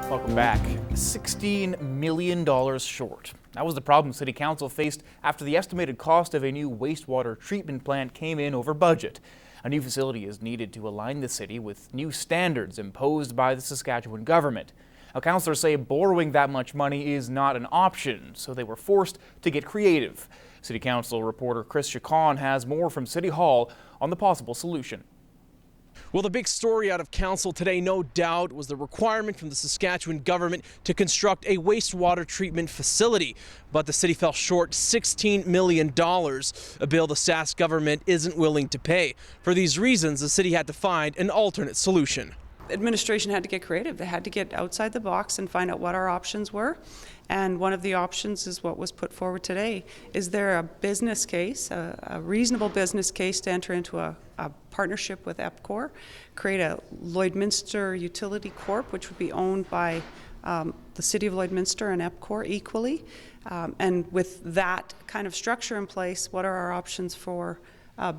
Welcome back. $16 million short. That was the problem City Council faced after the estimated cost of a new wastewater treatment plant came in over budget. A new facility is needed to align the city with new standards imposed by the Saskatchewan government. Now, councillors say borrowing that much money is not an option, so they were forced to get creative. City Council reporter Chris Chacon has more from City Hall on the possible solution. Well, the big story out of council today, no doubt, was the requirement from the Saskatchewan government to construct a wastewater treatment facility. But the city fell short $16 million, a bill the Sask government isn't willing to pay. For these reasons, the city had to find an alternate solution. Administration had to get creative. They had to get outside the box and find out what our options were. And one of the options is what was put forward today. Is there a business case, a reasonable business case to enter into a partnership with EPCOR, create a Lloydminster Utility Corp, which would be owned by the City of Lloydminster and EPCOR equally? And with that kind of structure in place, what are our options for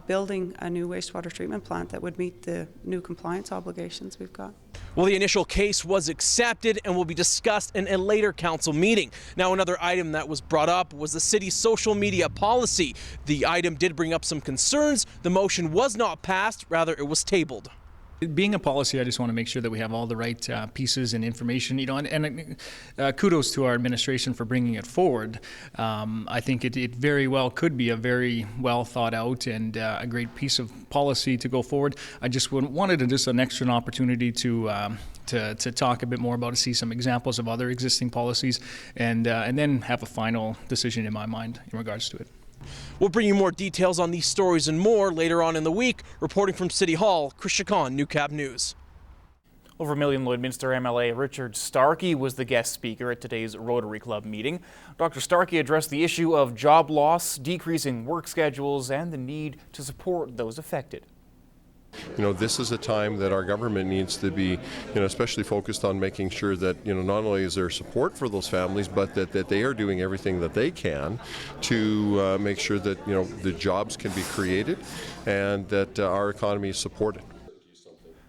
building a new wastewater treatment plant that would meet the new compliance obligations we've got? Well, the initial case was accepted and will be discussed in a later council meeting. Now, another item that was brought up was the city's social media policy. The item did bring up some concerns. The motion was not passed, rather it was tabled. Being a policy, I just want to make sure that we have all the right pieces and information, and kudos to our administration for bringing it forward. I think it very well could be a very well thought out and a great piece of policy to go forward. I just wanted just an extra opportunity to talk a bit more about it, see some examples of other existing policies, and then have a final decision in my mind in regards to it. We'll bring you more details on these stories and more later on in the week. Reporting from City Hall, Chris Chacon, Newcap News. Over Vermilion Lloydminster MLA Richard Starkey was the guest speaker at today's Rotary Club meeting. Dr. Starkey addressed the issue of job loss, decreasing work schedules, and the need to support those affected. You know, this is a time that our government needs to be, especially focused on making sure that, not only is there support for those families, but that they are doing everything that they can to make sure that, the jobs can be created and that our economy is supported.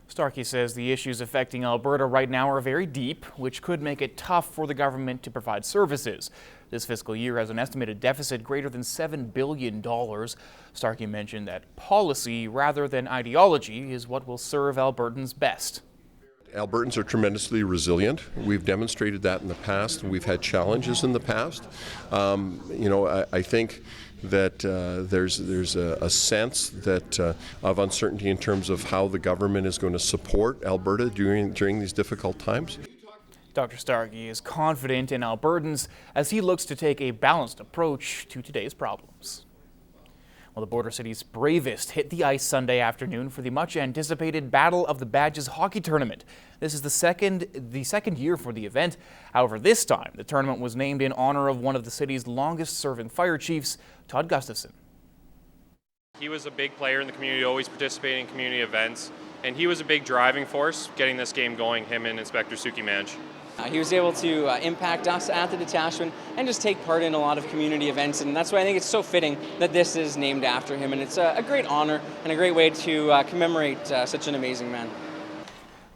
Starkey says the issues affecting Alberta right now are very deep, which could make it tough for the government to provide services. This fiscal year has an estimated deficit greater than $7 billion. Starkey mentioned that policy rather than ideology is what will serve Albertans best. Albertans are tremendously resilient. We've demonstrated that in the past, and we've had challenges in the past. I think that there's a sense that of uncertainty in terms of how the government is going to support Alberta during these difficult times. Dr. Starkey is confident in Albertans as he looks to take a balanced approach to today's problems. Well, the Border City's bravest hit the ice Sunday afternoon for the much-anticipated Battle of the Badges hockey tournament. This is the second year for the event. However, this time the tournament was named in honor of one of the city's longest-serving fire chiefs, Todd Gustafson. He was a big player in the community, always participating in community events, and he was a big driving force getting this game going, him and Inspector Suki Manch. He was able to impact us at the detachment and just take part in a lot of community events, and that's why I think it's so fitting that this is named after him, and it's a great honor and a great way to commemorate such an amazing man.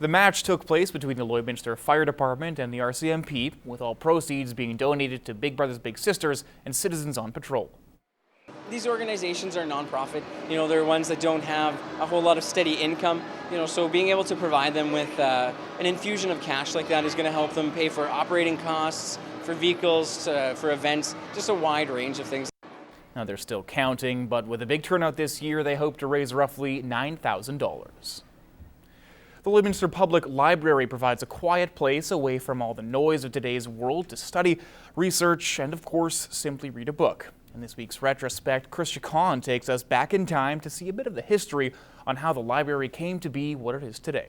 The match took place between the Lloydminster Fire Department and the RCMP, with all proceeds being donated to Big Brothers Big Sisters and Citizens on Patrol. These organizations are nonprofit. They're ones that don't have a whole lot of steady income. So being able to provide them with an infusion of cash like that is going to help them pay for operating costs, for vehicles, for events, just a wide range of things. Now they're still counting, but with a big turnout this year, they hope to raise roughly $9,000. The Lloydminster Public Library provides a quiet place away from all the noise of today's world to study, research, and of course, simply read a book. In this week's retrospect, Chris Chacon takes us back in time to see a bit of the history on how the library came to be what it is today.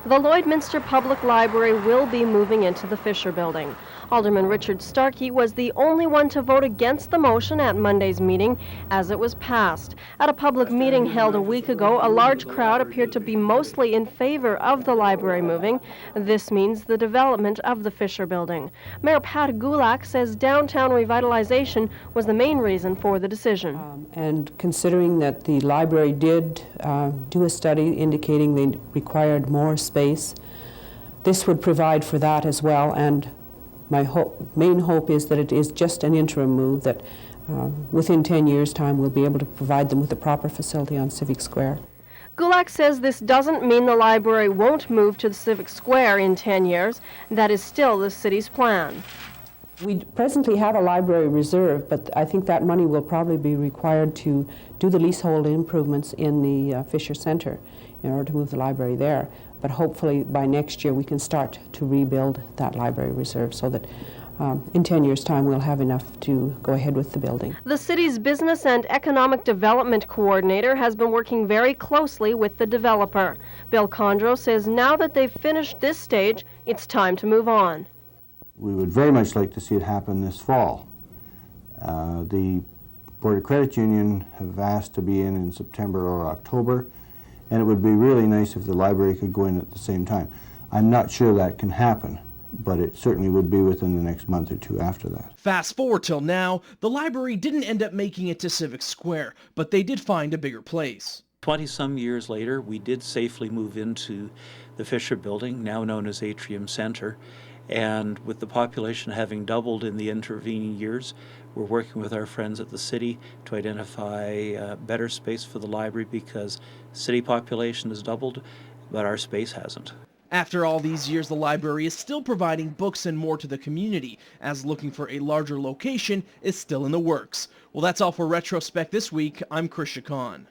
The Lloydminster Public Library will be moving into the Fisher Building. Alderman Richard Starkey was the only one to vote against the motion at Monday's meeting as it was passed. At a public meeting held a week ago, a large crowd appeared to be mostly in favor of the library moving. This means the development of the Fisher Building. Mayor Pat Gulak says downtown revitalization was the main reason for the decision. And considering that the library did do a study indicating they required more space, this would provide for that as well, and my main hope is that it is just an interim move, that within 10 years' time we'll be able to provide them with a proper facility on Civic Square. Gulak says this doesn't mean the library won't move to the Civic Square in 10 years. That is still the city's plan. We presently have a library reserve, but I think that money will probably be required to do the leasehold improvements in the Fisher Center in order to move the library there. But hopefully by next year we can start to rebuild that library reserve so that in 10 years' time we'll have enough to go ahead with the building. The city's business and economic development coordinator has been working very closely with the developer. Bill Condro says now that they've finished this stage, it's time to move on. We would very much like to see it happen this fall. The Board of Credit Union have asked to be in September or October, and it would be really nice if the library could go in at the same time. I'm not sure that can happen, but it certainly would be within the next month or two after that. Fast forward till now, the library didn't end up making it to Civic Square, but they did find a bigger place. 20-some years later, we did safely move into the Fisher Building, now known as Atrium Center. And with the population having doubled in the intervening years, we're working with our friends at the city to identify better space for the library because city population has doubled, but our space hasn't. After all these years, the library is still providing books and more to the community, as looking for a larger location is still in the works. Well, that's all for Retrospect this week. I'm Chris Chacon.